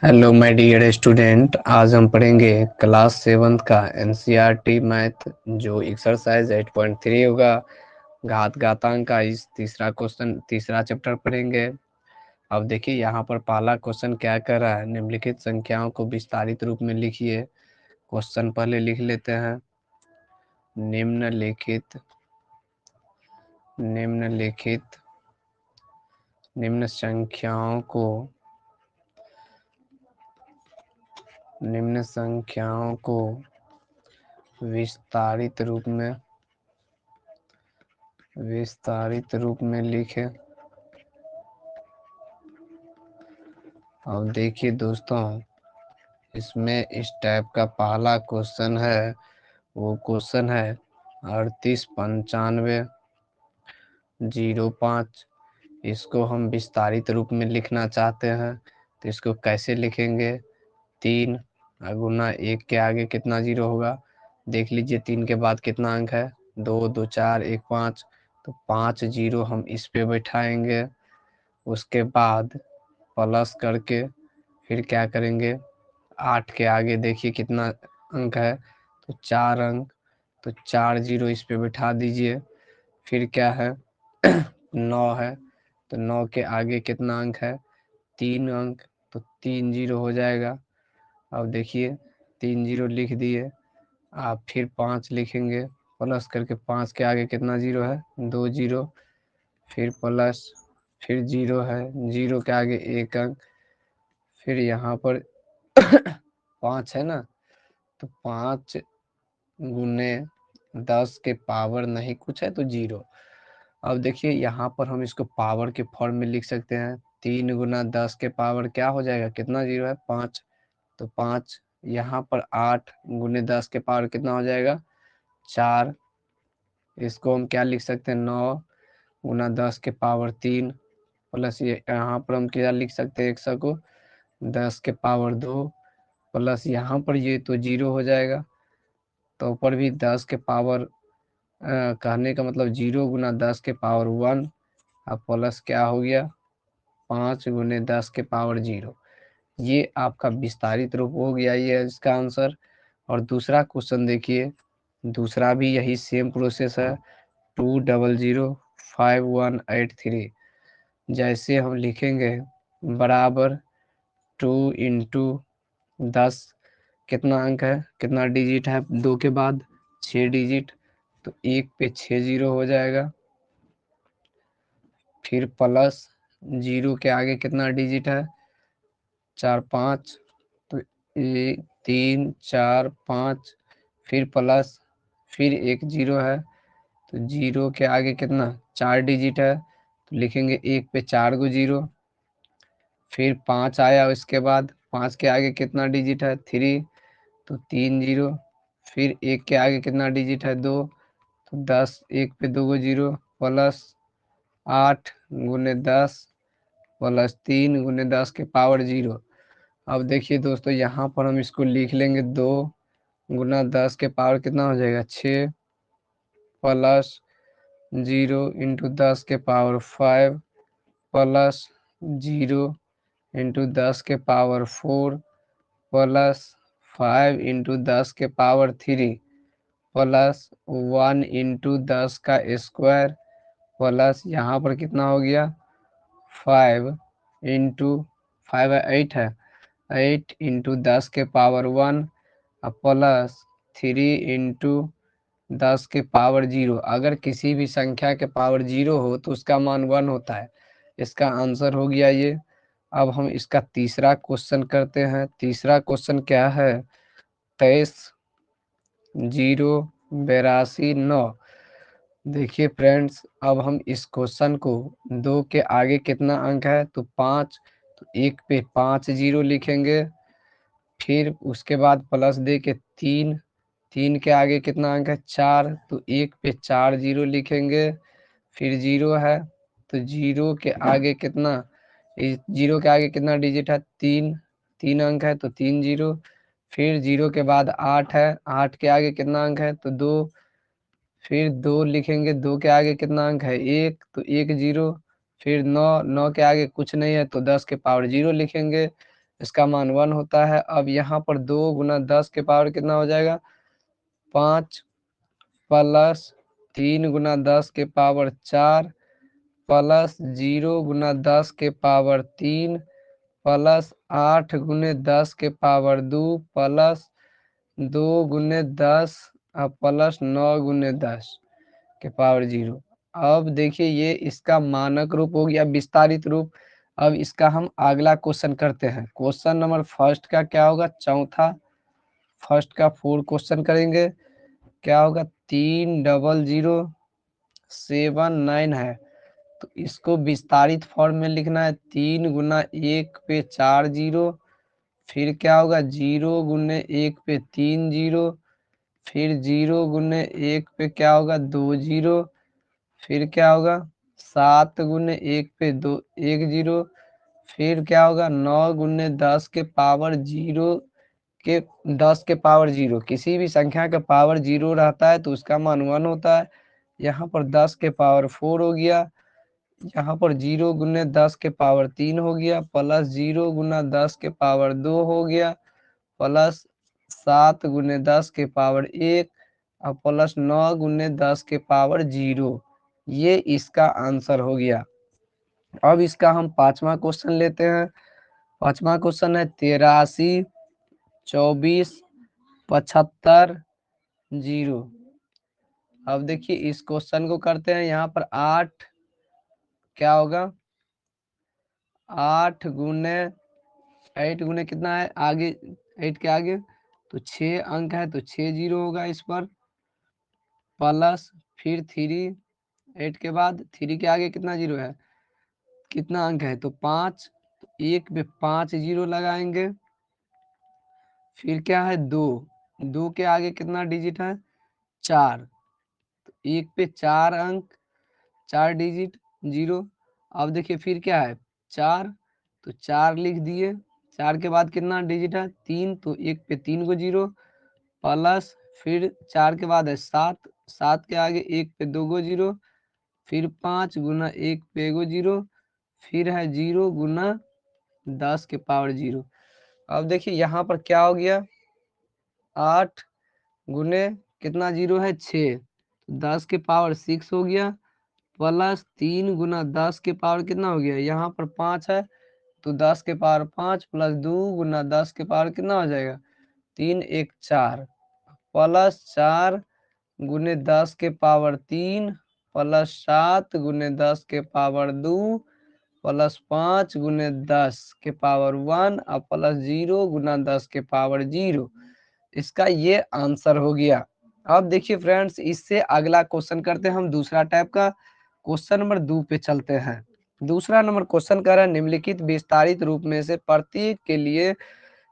Hello my dear student, आज हम पढ़ेंगे क्लास 7th का एनसीईआरटी मैथ जो एक्सरसाइज 8.3 होगा। घात घातांक का इस तीसरा चैप्टर पढ़ेंगे। अब देखिए यहाँ पर पहला क्वेश्चन क्या कर रहा है, निम्नलिखित संख्याओं को विस्तारित रूप में लिखिए। क्वेश्चन पहले लिख लेते हैं। निम्नलिखित निम्नलिखित निम्न संख्याओं को विस्तारित रूप में लिखें। अब देखिए दोस्तों, इसमें इस टाइप का पहला क्वेश्चन है, वो क्वेश्चन है 389505। इसको हम विस्तारित रूप में लिखना चाहते हैं तो इसको कैसे लिखेंगे? 3 गुना 1 के आगे कितना जीरो होगा? देख लीजिए 3 के बाद कितना अंक है? 2 2 4 1 5, तो 5 जीरो हम इस पे बैठाएंगे। उसके बाद प्लस करके फिर क्या करेंगे? 8 के आगे देखिए कितना अंक है, तो 4 अंक, तो 4 जीरो इस पे बैठा दीजिए। फिर क्या है? 9 है, तो 9 के आगे कितना अंक है? 3 अंक, तो 3 जीरो हो जाएगा। अब देखिए 3 जीरो लिख दिए। आप फिर 5 लिखेंगे, प्लस करके 5 के आगे कितना जीरो है? 2 जीरो, फिर प्लस, फिर जीरो है, जीरो के आगे 1 अंक, फिर यहाँ पर 5 है ना, तो 5 गुने 10 के पावर नहीं कुछ है तो जीरो। अब देखिए यहाँ पर हम इसको पावर के फॉर्म में लिख सकते हैं। 3 गुना 10 के पावर क्या हो जाएगा? कितना जीरो है? 5, तो 5। यहाँ पर 8 गुने 10 के पावर कितना हो जाएगा? 4। इसको हम क्या लिख सकते हैं? 9 गुना 10 के पावर 3, प्लस ये यहाँ पर हम क्या लिख सकते हैं? 100 को 10 के पावर 2, प्लस यहाँ पर ये तो जीरो हो जाएगा, तो ऊपर भी 10 के पावर कहने का मतलब 0 गुना 10 के पावर 1, अब प्लस क्या हो गया? 5 गुने 10 के पावर 0। ये आपका विस्तारित रूप हो गया, ये है इसका आंसर। और दूसरा क्वेश्चन देखिए, दूसरा भी यही सेम प्रोसेस है। 200518 जैसे हम लिखेंगे बराबर 2 इंटू 10, कितना अंक है, कितना डिजिट है 2 के बाद? 6 डिजिट, तो 1 पे 6 जीरो हो जाएगा। फिर प्लस, जीरो के आगे कितना डिजिट है? 4 5, तो 1 3 4 5, फिर प्लस, फिर 1 जीरो है, तो जीरो के आगे कितना? 4 डिजिट है, तो लिखेंगे 1 पे 4 गो जीरो। फिर 5 आया, उसके बाद 5 के आगे कितना डिजिट है? 3, तो 3 जीरो। फिर 1 के आगे कितना डिजिट है? 2, तो 10, 1 पे 2 गो जीरो, प्लस 8 गुने 10 प्लस 3 गुने 10 के पावर 0। अब देखिए दोस्तों, यहाँ पर हम इसको लिख लेंगे 2 गुना 10 के पावर कितना हो जाएगा? 6, प्लस 0 इंटू 10 के पावर 5, प्लस 0 इंटू 10 के पावर 4, प्लस 5 इंटू 10 के पावर 3, प्लस 1 इंटू 10 का स्क्वायर, प्लस यहाँ पर कितना हो गया? 5 इंटू 5 8 है, 8 इंटू 10 के पावर 1, प्लस 3 इंटू 10 के पावर 0। अगर किसी भी संख्या के पावर 0 हो तो उसका मान 1 होता है। इसका आंसर हो गया ये। अब हम इसका तीसरा क्वेश्चन करते हैं। तीसरा क्वेश्चन क्या है? 23 0 82 9। देखिए फ्रेंड्स, अब हम इस क्वेश्चन को 2 के आगे कितना अंक है? तो 5, तो 1 पे 5 जीरो लिखेंगे। फिर उसके बाद प्लस दे के 3, 3 के आगे कितना अंक है? 4, तो 1 पे 4 जीरो लिखेंगे। फिर जीरो है, तो जीरो के आगे कितना? जीरो के आगे कितना डिजिट है? 3, 3 अंक है, तो 3 जीरो। फिर जीरो के बाद 8 है, 8 के आगे कितना अंक है? तो 2, फिर 2 लिखेंगे, 2 के आगे कितना अंक है? 1, तो 1 जीरो। फिर 9, 9 के आगे कुछ नहीं है, तो 10 के पावर 0 लिखेंगे। इसका मान 1 होता है। अब यहाँ पर 2 गुना 10 के पावर कितना हो जाएगा, 5 प्लस 3 गुना 10 के पावर 4 प्लस 0 गुना 10 के पावर 3 प्लस 8 गुने 10 के पावर 2 प्लस 2 गुने 10 प्लस 9 गुने 10 के पावर 0। अब देखिए ये इसका मानक रूप हो गया, विस्तारित रूप। अब इसका हम अगला क्वेश्चन करते हैं। क्वेश्चन नंबर फर्स्ट का क्या होगा, चौथा, फर्स्ट का 4 क्वेश्चन करेंगे। क्या होगा, 30079 है, तो इसको विस्तारित फॉर्म में लिखना है। 3 गुना 1 पे 4 जीरो, फिर क्या होगा 0 गुने 1 पे 3 जीरो, फिर 0 गुने 1 पे क्या होगा 2 जीरो, फिर क्या होगा 7 गुने 1 पे 2 1 जीरो, फिर क्या होगा 9 गुने 10 के पावर 0 के 10 के पावर 0। किसी भी संख्या का पावर 0 रहता है तो उसका मान 1 होता है। यहाँ पर 10 के पावर 4 हो गया, यहाँ पर 0 गुने 10 के पावर 3 हो गया, प्लस 0 गुना 10 के पावर 2 हो गया, प्लस 7 गुने 10 के पावर 1 और प्लस 9 गुने 10 के पावर 0। ये इसका आंसर हो गया। अब इसका हम पांचवा क्वेश्चन लेते हैं। पांचवा क्वेश्चन है 83 24 75 0। अब देखिए इस क्वेश्चन को करते हैं। यहाँ पर 8 क्या होगा, 8 गुने 8 गुने कितना है आगे, 8 के आगे तो 6 अंक है, तो 6 जीरो होगा इस पर, प्लस फिर 3, 8 के बाद 3 के आगे कितना जीरो है, कितना अंक है तो 5, तो 1 पे 5 जीरो लगाएंगे। फिर क्या है 2, 2 के आगे कितना डिजिट है 4, तो 1 पे 4 अंक, 4 डिजिट जीरो। अब देखिए फिर क्या है 4, तो 4 लिख दिए, 4 के बाद कितना डिजिट है 3, तो 1 पे 3 को जीरो, प्लस फिर 4 के बाद है 7, 7 के आगे 1 पे 2 को जीरो, फिर 5 गुना 1 पे एगो जीरो, फिर है 0 गुना 10 के पावर 0। अब देखिए यहाँ पर क्या हो गया, 8 गुने कितना जीरो है 6, तो 10 के पावर 6 हो गया, प्लस 3 गुना 10 के पावर कितना हो गया, यहाँ पर 5 है तो 10 के पावर 5 प्लस 2 गुना 10 के पावर कितना हो जाएगा 3 1 4, प्लस 4 गुने 10 के पावर 3 प्लस 7 गुने 10 के पावर 2 प्लस 5 गुने 10 के पावर 1 और प्लस 0 गुना 10 के पावर 0। इसका ये आंसर हो गया। अब देखिए फ्रेंड्स, इससे अगला क्वेश्चन करते हैं हम दूसरा टाइप का। क्वेश्चन नंबर 2 पे चलते हैं। दूसरा नंबर क्वेश्चन कर रहा है, निम्नलिखित विस्तारित रूप में से प्रत्येक के लिए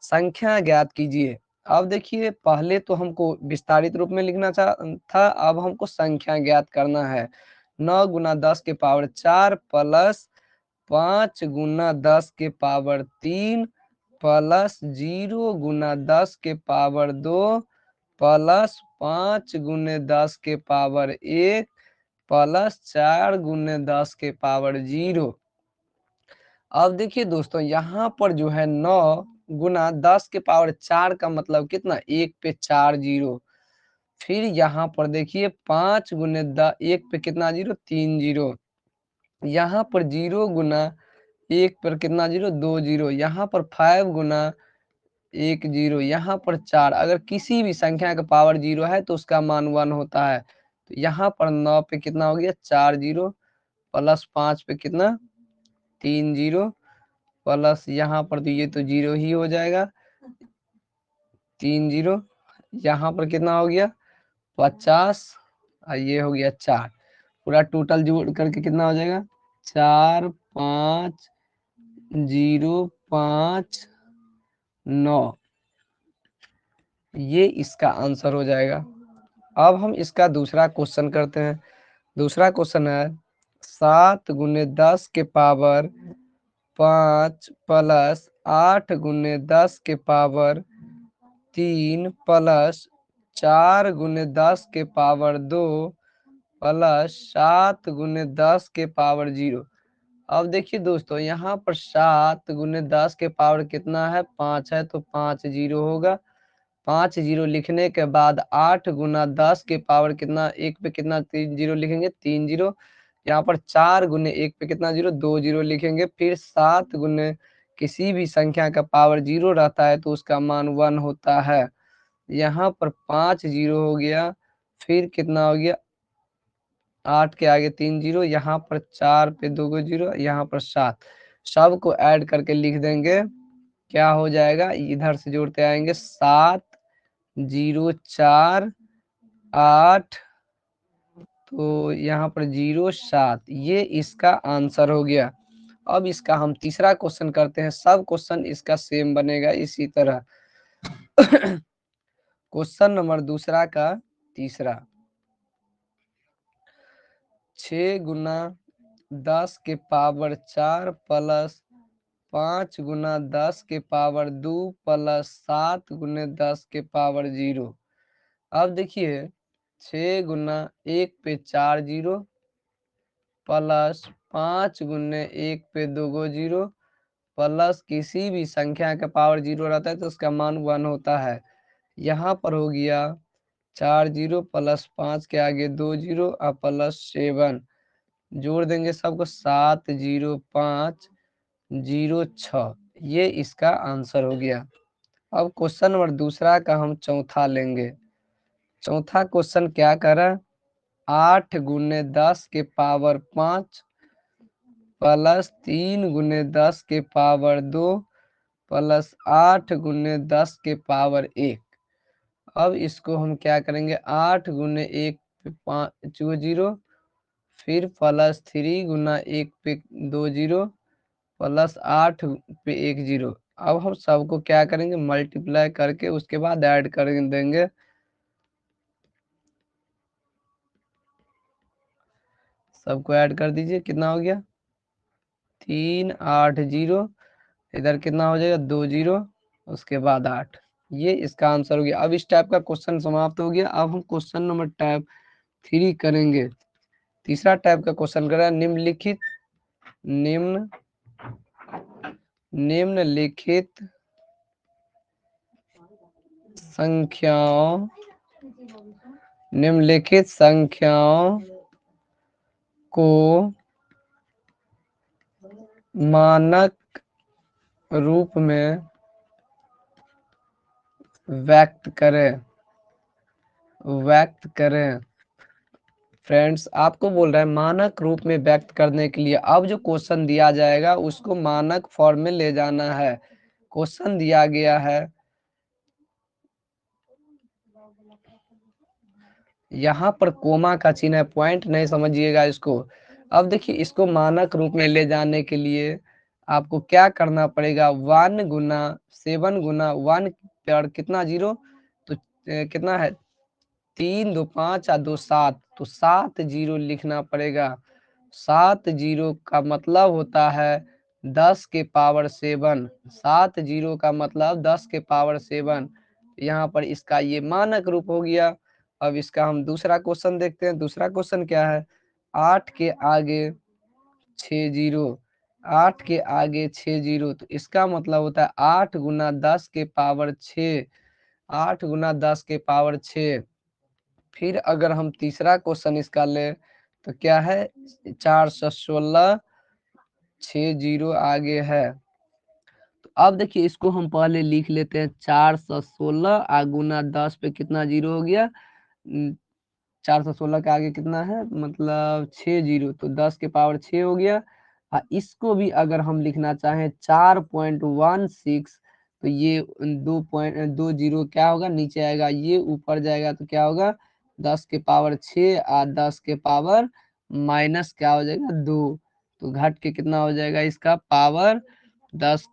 संख्या ज्ञात कीजिए। अब देखिए पहले तो हमको विस्तारित रूप में लिखना था, अब हमको संख्या ज्ञात करना है। 9 गुना 10 के पावर 4 प्लस 5 गुना 10 के पावर 3 प्लस 0 गुना 10 के पावर 2 प्लस 5 गुने 10 के पावर 1 प्लस 4 गुने 10 के पावर 0। अब देखिए दोस्तों यहाँ पर जो है 9 गुना 10 के पावर 4 का मतलब कितना, 1 पे 4 जीरो। फिर यहाँ पर देखिए 5 गुने 1 पे कितना जीरो 3 जीरो। यहाँ पर 0 गुना 1 पर कितना जीरो 2 जीरो। यहाँ पर 5 गुना 1 जीरो। यहाँ पर 4, अगर किसी भी संख्या का पावर 0 है तो उसका मान 1 होता है। तो यहाँ पर 9 पे कितना हो गया 4 जीरो, प्लस 5 पे कितना 3 जीरो, प्लस यहाँ पर तो ये तो 0 ही हो जाएगा 3 जीरो। यहाँ पर कितना हो गया 50 और ये हो गया 4। पूरा टोटल जोड़ करके कितना हो जाएगा 4 5 0 5 9। ये इसका आंसर हो जाएगा। अब हम इसका दूसरा क्वेश्चन करते हैं। दूसरा क्वेश्चन है 7 गुने 10 के पावर 5 प्लस 8 गुने 10 के पावर 3 प्लस 4 गुने 10 के पावर 2 प्लस 7 गुने 10 के पावर 0। अब देखिए दोस्तों, यहाँ पर 7 गुने 10 के पावर कितना है, 5 है, तो 5 जीरो होगा। 5 जीरो लिखने के बाद 8 गुना 10 के पावर कितना, एक पे कितना 3 जीरो लिखेंगे, 3 जीरो। यहाँ पर 4 गुने 1 पे कितना जीरो, 2 जीरो लिखेंगे। फिर 7 गुने किसी भी संख्या का पावर जीरो रहता है तो उसका मान 1 होता है। यहाँ पर 5 जीरो हो गया, फिर कितना हो गया, 8 के आगे 3 जीरो, यहाँ पर 4 पे 2 जीरो, यहाँ पर 7, सबको ऐड करके लिख देंगे। क्या हो जाएगा, इधर से जोड़ते आएंगे, 7 0 4 8, तो यहाँ पर 0 7, ये इसका आंसर हो गया। अब इसका हम तीसरा क्वेश्चन करते हैं। सब क्वेश्चन इसका सेम बनेगा इसी तरह। क्वेश्चन नंबर दूसरा का तीसरा, 6 गुना 10 के पावर 4 प्लस 5 गुना 10 के पावर 2 प्लस 7 गुने 10 के पावर 0। अब देखिए, 6 गुना 1 पे 4 जीरो प्लस 5 गुने 1 पे 2 जीरो प्लस किसी भी संख्या का पावर जीरो रहता है तो उसका मान 1 होता है। यहाँ पर हो गया 4 जीरो प्लस 5 के आगे 2 जीरो और प्लस 7, जोड़ देंगे सबको, 7 0 5 0 6, ये इसका आंसर हो गया। अब क्वेश्चन नंबर दूसरा का हम चौथा लेंगे। चौथा क्वेश्चन क्या करा, 8 गुने 10 के पावर 5 प्लस 3 गुने 10 के पावर 2 प्लस 8 गुने 10 के पावर 1। अब इसको हम क्या करेंगे, 8 गुने 1 पे 5 जीरो, फिर प्लस 3 गुना 1 पे 2 जीरो प्लस 8 पे 1 जीरो। अब हम सबको क्या करेंगे, मल्टीप्लाई करके उसके बाद ऐड कर देंगे। सबको ऐड कर दीजिए, कितना हो गया, 3 8 0, इधर कितना हो जाएगा, 2 जीरो, उसके बाद 8, ये इसका आंसर हो गया। अब इस टाइप का क्वेश्चन समाप्त हो गया। अब हम क्वेश्चन नंबर टाइप 3 करेंगे। तीसरा टाइप का क्वेश्चन करें, निम्नलिखित संख्याओं को मानक रूप में व्यक्त करें। फ्रेंड्स, आपको बोल रहा है मानक रूप में व्यक्त करने के लिए अब जो क्वेश्चन दिया जाएगा उसको मानक फॉर्म में ले जाना है। क्वेश्चन दिया गया है, यहाँ पर कोमा का चिन्ह है, पॉइंट नहीं समझिएगा इसको। अब देखिए, इसको मानक रूप में ले जाने के लिए आपको क्या करना पड़ेगा, 1 गुना 7 गुना 1 पर कितना जीरो, तो कितना है, 3 2 5 और 2 7, तो 7 जीरो लिखना पड़ेगा। 7 जीरो का मतलब होता है 10 के पावर 7। 7 जीरो का मतलब 10 के पावर 7। यहाँ पर इसका ये मानक रूप हो गया। अब इसका हम दूसरा क्वेश्चन देखते हैं। दूसरा क्वेश्चन क्या है, 8 के आगे 6 जीरो, 8 के आगे 6 जीरो, तो इसका मतलब होता है 8 गुना 10 के पावर 6, 8 गुना 10 के पावर 6। फिर अगर हम तीसरा क्वेश्चन इसका ले तो क्या है, 416, 6 जीरो आगे है। तो अब देखिए, इसको हम पहले लिख लेते हैं, 416 आ गुना 10 पे कितना जीरो हो गया, 416 के आगे कितना है, मतलब 6 जीरो, तो 10 के पावर 6 हो गया। इसको भी अगर हम लिखना चाहें 4.16, तो ये 2 जीरो क्या होगा, नीचे आएगा, ये ऊपर जाएगा तो क्या होगा, 10 के पावर 6 और 10 के पावर माइनस क्या हो जाएगा, 2, तो घट के कितना हो जाएगा इसका पावर 10,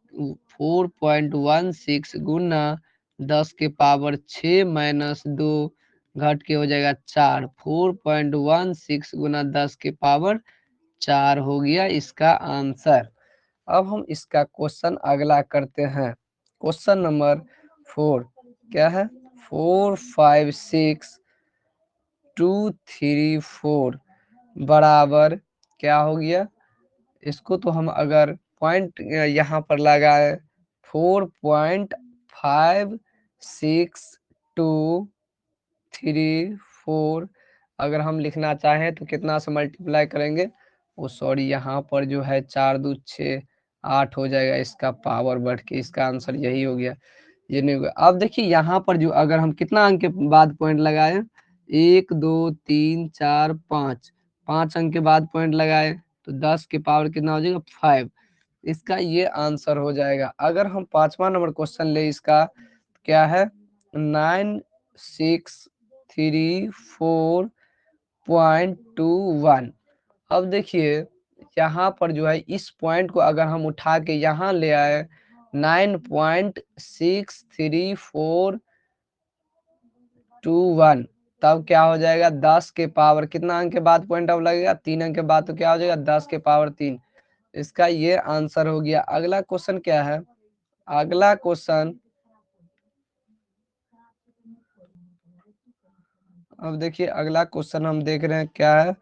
4.16 गुना 10 के पावर 6 माइनस 2, घट के हो जाएगा 4, 4.16 गुना 10 के पावर 4 हो गया इसका आंसर। अब हम इसका क्वेश्चन अगला करते हैं। क्वेश्चन नंबर 4 क्या है, 4 5 6 2 3 4 बराबर क्या हो गया, इसको तो हम अगर पॉइंट यहाँ पर लगाए 4.5624 अगर हम लिखना चाहें तो कितना से मल्टीप्लाई करेंगे, वो सॉरी यहाँ पर जो है 4 2 6 8 हो जाएगा, इसका पावर बढ़ के इसका आंसर यही हो गया, ये नहीं होगा। अब देखिए यहाँ पर जो अगर हम कितना अंक के बाद पॉइंट लगाए, 1 2 3 4 5, 5 अंक के बाद पॉइंट लगाए तो 10 के पावर कितना हो जाएगा 5, इसका ये आंसर हो जाएगा। अगर हम 5वां नंबर क्वेश्चन ले, इसका क्या है 9634.21। अब देखिए यहाँ पर जो है इस पॉइंट को अगर हम उठा के यहाँ ले आए 9.632421, तब क्या हो जाएगा 10 के पावर कितना अंक के बाद पॉइंट अब लगेगा 3 अंक के बाद, तो क्या हो जाएगा 10 के पावर 3, इसका ये आंसर हो गया। अगला क्वेश्चन क्या है, अगला क्वेश्चन अब देखिए अगला क्वेश्चन हम देख रहे हैं क्या है,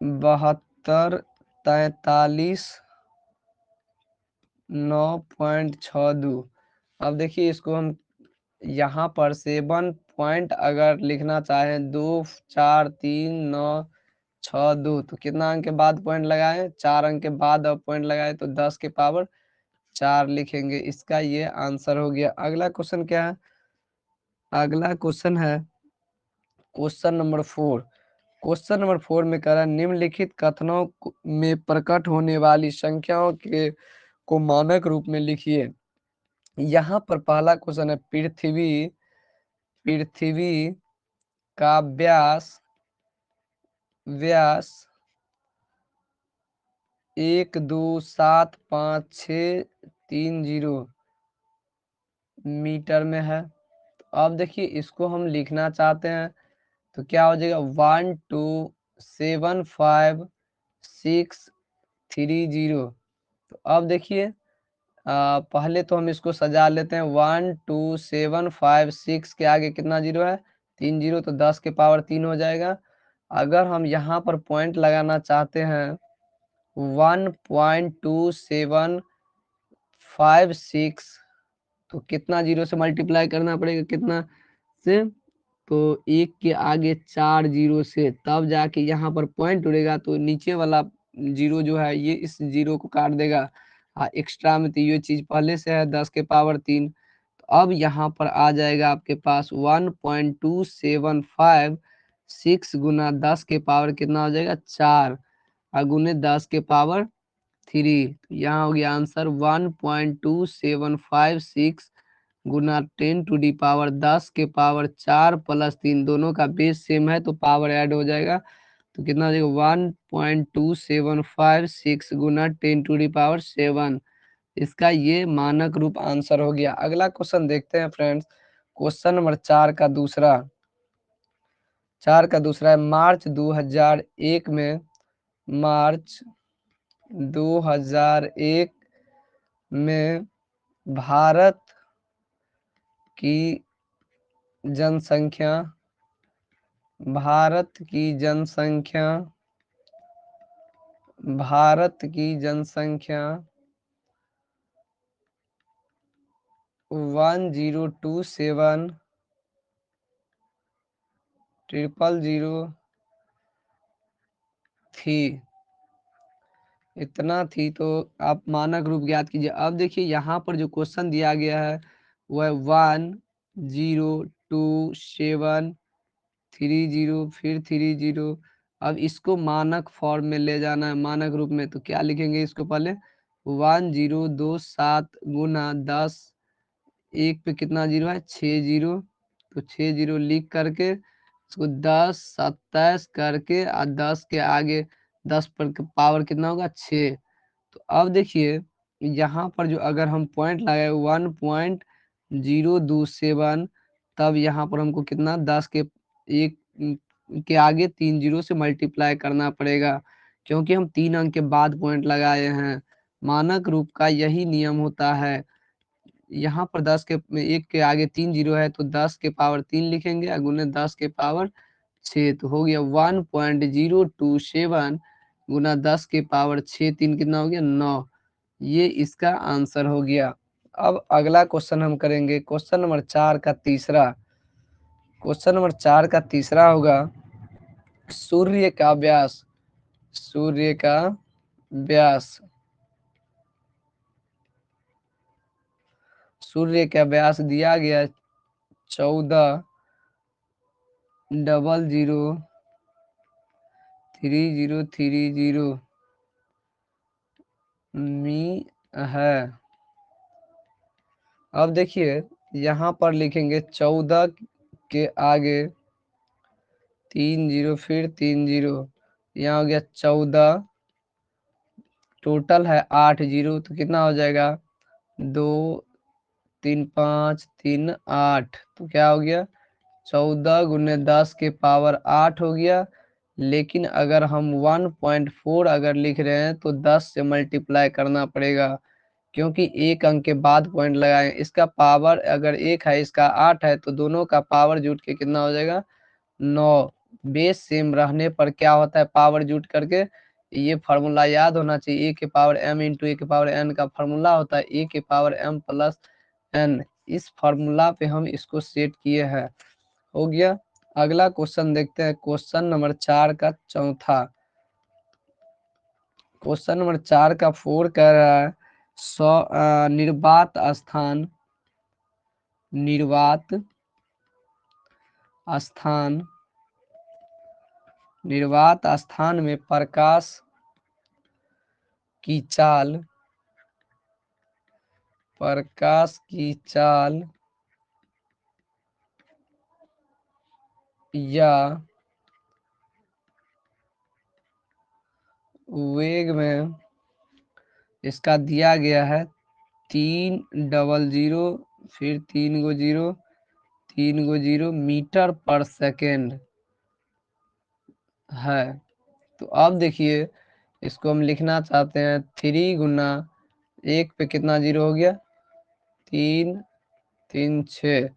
7243.9.62। अब देखिए इसको हम यहाँ पर 7 पॉइंट अगर लिखना चाहें 2 4 3 9 6 2, तो कितना अंक के बाद पॉइंट लगाए 4 अंक के बाद अब पॉइंट लगाए तो 10 के पावर 4 लिखेंगे, इसका ये आंसर हो गया। अगला क्वेश्चन क्या है, अगला क्वेश्चन है क्वेश्चन नंबर 4। क्वेश्चन नंबर 4 में कह रहा है निम्नलिखित कथनों में प्रकट होने वाली संख्याओं के को मानक रूप में लिखिए। यहाँ पर पहला क्वेश्चन है पृथ्वी का व्यास 1275630 मीटर में है। तो अब देखिए इसको हम लिखना चाहते हैं तो क्या हो जाएगा 1275630। तो अब देखिए पहले तो हम इसको सजा लेते हैं, 12756 के आगे कितना जीरो है 3 जीरो, तो 10 के पावर 3 हो जाएगा। अगर हम यहाँ पर पॉइंट लगाना चाहते हैं 1.2756, तो कितना जीरो से मल्टीप्लाई करना पड़ेगा कितना से, तो 1 के आगे 4 जीरो से, तब जाके यहाँ पर पॉइंट उड़ेगा, तो नीचे वाला जीरो जो है ये इस जीरो को काट देगा। एक्स्ट्रा में तो ये चीज पहले से है 10 के पावर 3, तो अब यहाँ पर आ जाएगा आपके पास 1.2756 गुना 10 के पावर कितना हो जाएगा 4 और गुने 10 के पावर 3, तो यहाँ हो गया आंसर 1.2756 गुना 10 टू दी पावर 10 के पावर 4 प्लस 3, दोनों का बेस सेम है तो पावर ऐड हो जाएगा, तो कितना हो जाएगा 1.2756 गुना 10 टू दी पावर 7, इसका ये मानक रूप आंसर हो गया। अगला क्वेश्चन देखते हैं फ्रेंड्स, क्वेश्चन नंबर 4 का दूसरा है मार्च 2001 में, मार्च 2001 में भारत की जनसंख्या 1027 थी, इतना थी, तो आप मानक रूप ज्ञात कीजिए। अब देखिए यहाँ पर जो क्वेश्चन दिया गया है वह 102730 फिर 30, अब इसको मानक फॉर्म में ले जाना है, मानक रूप में, तो क्या लिखेंगे इसको पहले 1027 गुना 10, एक पे कितना जीरो है 6 जीरो, तो 6 जीरो लिख करके इसको 10 27 करके और 10 के आगे 10 पर पावर कितना होगा 6। तो अब देखिए यहाँ पर जो अगर हम पॉइंट लगाए 1.027, तब यहाँ पर हमको कितना 10 के एक के आगे 3 जीरो से मल्टीप्लाई करना पड़ेगा, क्योंकि हम 3 अंक के बाद पॉइंट लगाए हैं। मानक रूप का यही नियम होता है। यहाँ पर 10 के एक के आगे 3 जीरो है तो 10 के पावर 3 लिखेंगे गुने 10 के पावर 6, तो हो गया 1.027 गुना 10 के पावर 6, 3 कितना हो गया 9। ये इसका आंसर हो गया। अब अगला क्वेश्चन हम करेंगे क्वेश्चन नंबर 4 का तीसरा। क्वेश्चन नंबर 4 का तीसरा होगा सूर्य का व्यास। सूर्य का व्यास। सूर्य का व्यास दिया गया 14,00,3030 मी है। अब देखिए यहाँ पर लिखेंगे 14 के आगे 30 फिर 30, यहाँ हो गया 14, टोटल है 8 जीरो, तो कितना हो जाएगा 2 3 5 3 8, तो क्या हो गया 14 गुने 10 के पावर 8 हो गया। लेकिन अगर हम 1.4 अगर लिख रहे हैं तो 10 से मल्टीप्लाई करना पड़ेगा, क्योंकि एक अंक के बाद पॉइंट लगाए। इसका पावर अगर 1 है, इसका 8 है, तो दोनों का पावर जुट के कितना हो जाएगा 9। बेस सेम रहने पर क्या होता है पावर जुट करके, ये फार्मूला याद होना चाहिए। ए के पावर m इंटू ए के पावर n का फार्मूला होता है ए के पावर m प्लस n। इस फार्मूला पे हम इसको सेट किए हैं। हो गया। अगला क्वेश्चन देखते हैं क्वेश्चन नंबर 4 का चौथा। क्वेश्चन नंबर 4 का 4 कह रहा है निर्वात स्थान। निर्वात स्थान। निर्वात स्थान में प्रकाश की चाल। प्रकाश की चाल या वेग में इसका दिया गया है 300 फिर 3 गो 0 3 गो 0 मीटर पर सेकेंड है। तो अब देखिए इसको हम लिखना चाहते हैं 3 गुना 1 पे कितना 0 हो गया 3 3 6,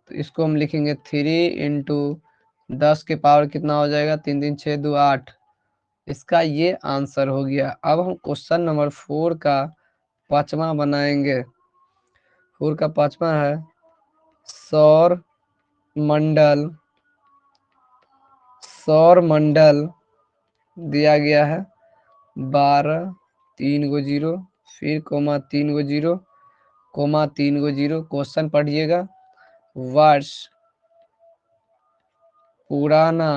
तो इसको हम लिखेंगे 3 इंटू 10 के पावर कितना हो जाएगा 3 3 6 2 8। इसका ये आंसर हो गया। अब हम क्वेश्चन नंबर 4 का पांचवा बनाएंगे। 4 का पांचवा है सौर मंडल। सौर मंडल दिया गया है 12 3 गो 0 फिर कोमा 3 गो 0 कोमा 3 गो 0। क्वेश्चन पढ़िएगा वर्ष पुराना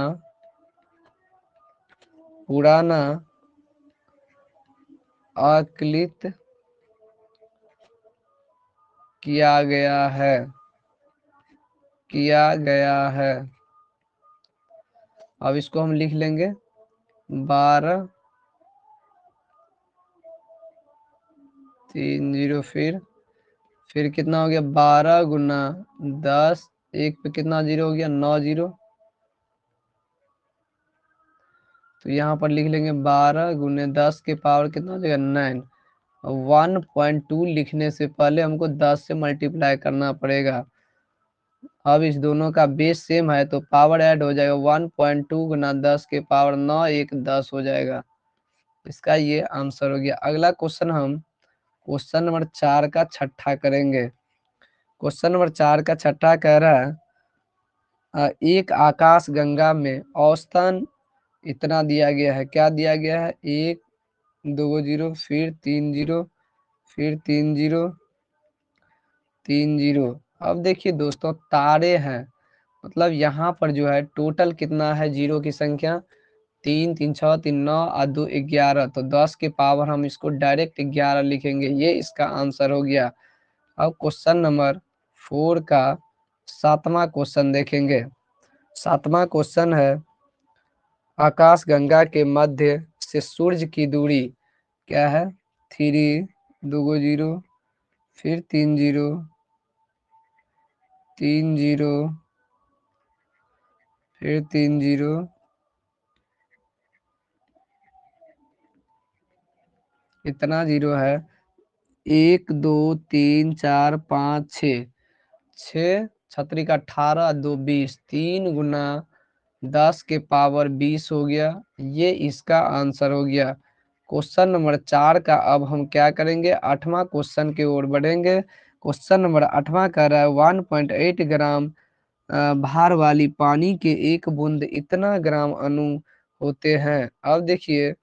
पुराना आकलित किया गया है। किया गया है। अब इसको हम लिख लेंगे 12 3 0 फिर कितना हो गया 12 गुना 10 1 पे कितना 0 हो गया 9 0। तो यहाँ पर लिख लेंगे 12 गुने 10 के पावर कितना हो जाएगा 9। 1.2 लिखने से पहले हमको 10 से मल्टीप्लाई करना पड़ेगा। अब इस दोनों का बेस सेम है तो पावर ऐड हो जाएगा 1.2 गुना 10 के पावर 9 1 10 हो जाएगा। इसका ये आंसर हो गया। अगला क्वेश्चन हम क्वेश्चन नंबर 4 का छठा करेंगे। क्वेश्चन नंबर 4 का छठा कह रहा है एक आकाश गंगा में औसतन इतना दिया गया है। क्या दिया गया है 1 2 0 फिर 3 0 फिर 3 0 3 0। अब देखिए दोस्तों तारे हैं, मतलब यहाँ पर जो है टोटल कितना है जीरो की संख्या 3 3 6 3 9 और 2 11, तो 10 के पावर हम इसको डायरेक्ट 11 लिखेंगे। ये इसका आंसर हो गया। अब क्वेश्चन नंबर 4 का सातवां क्वेश्चन देखेंगे। सातवां क्वेश्चन है आकाश गंगा के मध्य से सूर्य की दूरी क्या है 3 2 0 फिर 3 0 3 0 फिर 3 0। इतना 0 है 1 2 3 4 5 6 6 छतरी का 18 2 20 3 गुना 10 के पावर 20 हो गया। ये इसका आंसर हो गया। क्वेश्चन नंबर 4 का अब हम क्या करेंगे, 8वां क्वेश्चन की ओर बढ़ेंगे। क्वेश्चन नंबर 8वां कह रहा है 1.8 ग्राम भार वाली पानी के एक बूंद इतना ग्राम अणु होते हैं। अब देखिए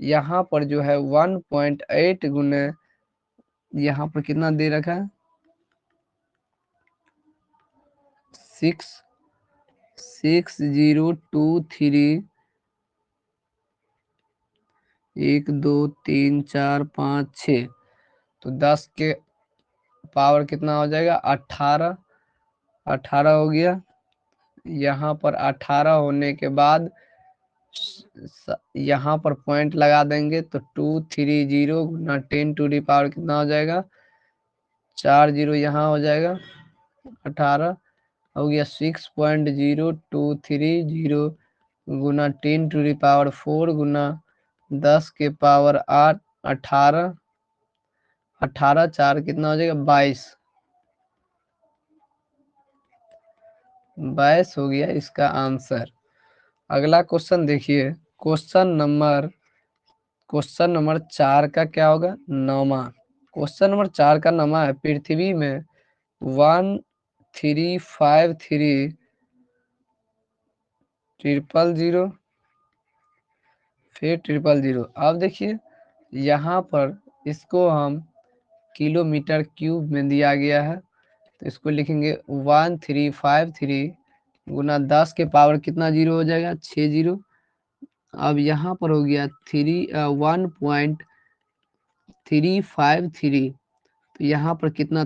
यहाँ पर जो है 1.8 गुने, यहाँ पर कितना दे रखा है 66023, 1 2 3 4 5 6, तो 10 के पावर कितना हो जाएगा 18, 18 हो गया। यहाँ पर 18 होने के बाद यहाँ पर पॉइंट लगा देंगे तो 230 गुना 10 टू दी पावर कितना हो जाएगा 4 जीरो, यहाँ हो जाएगा 18 हो गया। 6.0230 गुना 10 टू दी पावर 4 गुना 10 के पावर 8, 18, 18 4 कितना हो जाएगा 22, 22 हो गया इसका आंसर। अगला क्वेश्चन देखिए, क्वेश्चन नंबर 4 का क्या होगा 9वां। क्वेश्चन नंबर 4 का 9वां है, पृथ्वी में 1353 000 फिर 000। अब देखिए यहाँ पर इसको हम किलोमीटर क्यूब में दिया गया है, तो इसको लिखेंगे 1353 गुना 10 के पावर कितना जीरो हो जाएगा 6 जीरो। अब यहाँ पर हो गया 1.353, तो यहाँ पर कितना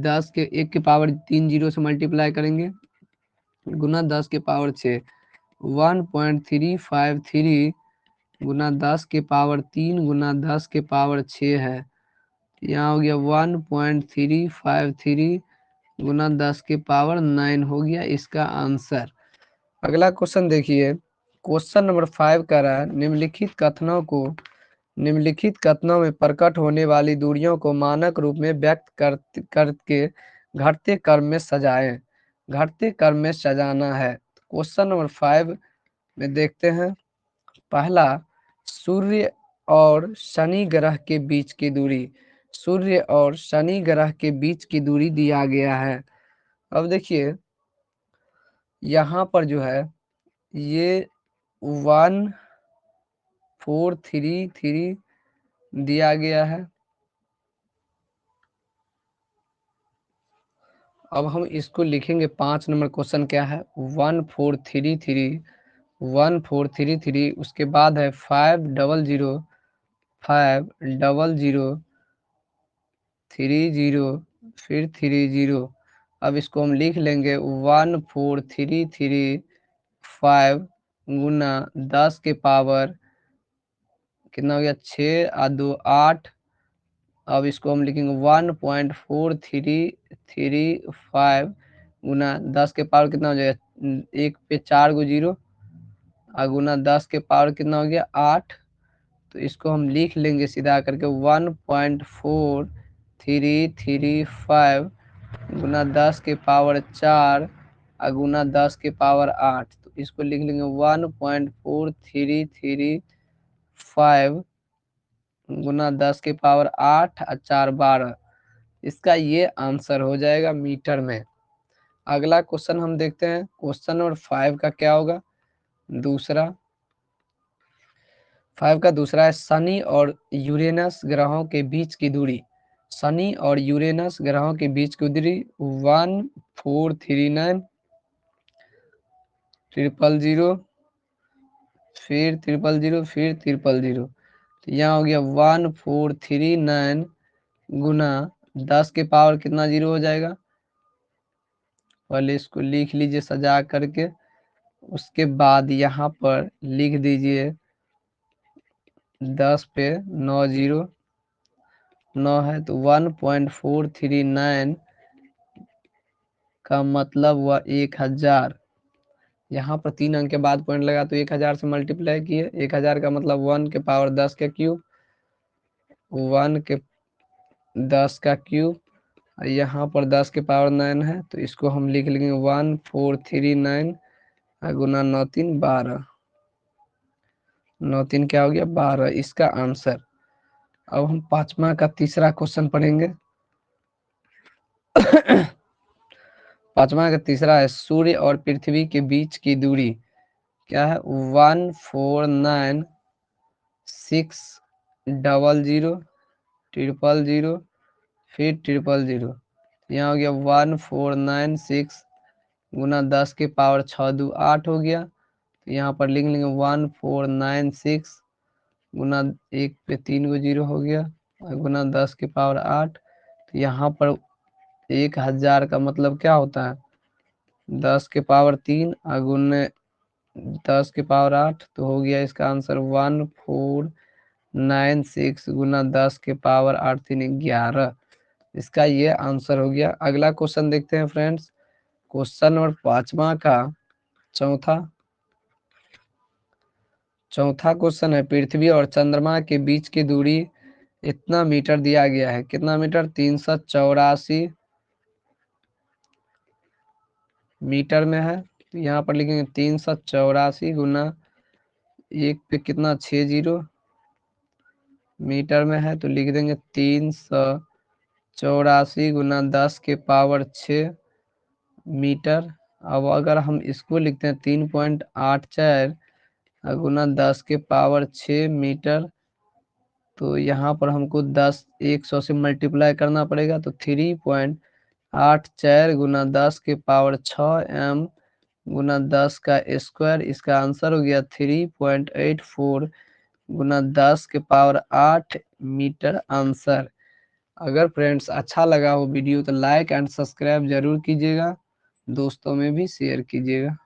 10 के 1 के पावर 3 जीरो से मल्टीप्लाई करेंगे गुना 10 के पावर 6, 1.353 गुना 10 के पावर 3 गुना 10 के पावर 6 है। यहाँ हो गया 1.353 गुना 10 के पावर 9 हो गया इसका आंसर। अगला क्वेश्चन देखिए, क्वेश्चन नंबर 5 कह रहा है निम्नलिखित कथनों में प्रकट होने वाली दूरियों को मानक रूप में व्यक्त करके घटते क्रम में सजाएं। घटते क्रम में सजाना है। क्वेश्चन नंबर 5 में देखते हैं, पहला सूर्य और शनि ग्रह के बीच की दूरी, सूर्य और शनि ग्रह के बीच की दूरी दिया गया है। अब देखिए यहाँ पर जो है ये 1433 दिया गया है। अब हम इसको लिखेंगे, 5 नंबर क्वेश्चन क्या है 1433, उसके बाद है 500 फिर 30। अब इसको हम लिख लेंगे 14335 गुना 10 के पावर कितना हो गया 6 और 2 8। अब इसको हम लिखेंगे 1.4335 गुना 10 के पावर कितना हो जाएगा, 1 पे 4 गो जीरो और गुना 10 के पावर कितना हो गया 8। तो इसको हम लिख लेंगे सीधा करके 1.4335 गुना 10 के पावर 4 और गुना 10 के पावर 8। तो इसको लिख लेंगे 1.4335 गुना 10 के पावर 8 और 4 12। इसका ये आंसर हो जाएगा मीटर में। अगला क्वेश्चन हम देखते हैं, क्वेश्चन नंबर 5 का क्या होगा दूसरा। 5 का दूसरा है शनि और यूरेनस ग्रहों के बीच की दूरी, शनि और यूरेनस ग्रहों के बीच की दूरी 1439 000 फिर 000 फिर 000। तो यहाँ हो गया 1439 गुना 10 के पावर कितना जीरो हो जाएगा, पहले इसको लिख लीजिए सजा करके, उसके बाद यहाँ पर लिख दीजिए 10 पे 9 जीरो 9 है, तो 1.439 का मतलब हुआ 1000। यहाँ पर 3 अंक के बाद पॉइंट लगा तो 1000 से मल्टीप्लाई किए, 1000 का मतलब 1 के पावर 10 का क्यूब, 1 के 10 का क्यूब, यहाँ पर 10 के पावर 9 है, तो इसको हम लिख लेंगे 1439 गुना 9 3 12, 9 3 क्या हो गया 12, इसका आंसर। अब हम पांचवा का तीसरा क्वेश्चन पढ़ेंगे। पांचवा का तीसरा है, सूर्य और पृथ्वी के बीच की दूरी क्या है? 1496000000, फिर 000। यहाँ हो गया 1496 गुना 10 के पावर 6 2 8 हो गया। तो यहाँ पर लिख लेंगे 1496 गुना 1 पे 3 गो 0 हो गया और गुना 10 के पावर 8। तो यहाँ पर 1000 का मतलब क्या होता है? 10 के पावर 3 और गुने 10 के पावर 8। तो हो गया इसका आंसर 1496 गुना 10 के पावर 8 3 11। इसका ये आंसर हो गया। अगला क्वेश्चन देखते हैं फ्रेंड्स। क्वेश्चन नंबर पांचवा का चौथा क्वेश्चन है, पृथ्वी और चंद्रमा के बीच की दूरी इतना मीटर दिया गया है। कितना मीटर? 384 मीटर में है। तो यहाँ पर लिखेंगे 384 गुना 1 पे कितना 60 मीटर में है। तो लिख देंगे 384 गुना 10 के पावर 6 मीटर। अब अगर हम इसको लिखते हैं 3.84 गुना 10 के पावर 6 मीटर, तो यहाँ पर हमको 100 से मल्टीप्लाई करना पड़ेगा। तो 3.84 गुना 10 के पावर 6 m गुना 10 का स्क्वायर, इसका आंसर हो गया 3.84 गुना 10 के पावर 8 मीटर आंसर। अगर फ्रेंड्स अच्छा लगा हो वीडियो तो लाइक एंड सब्सक्राइब जरूर कीजिएगा, दोस्तों में भी शेयर कीजिएगा।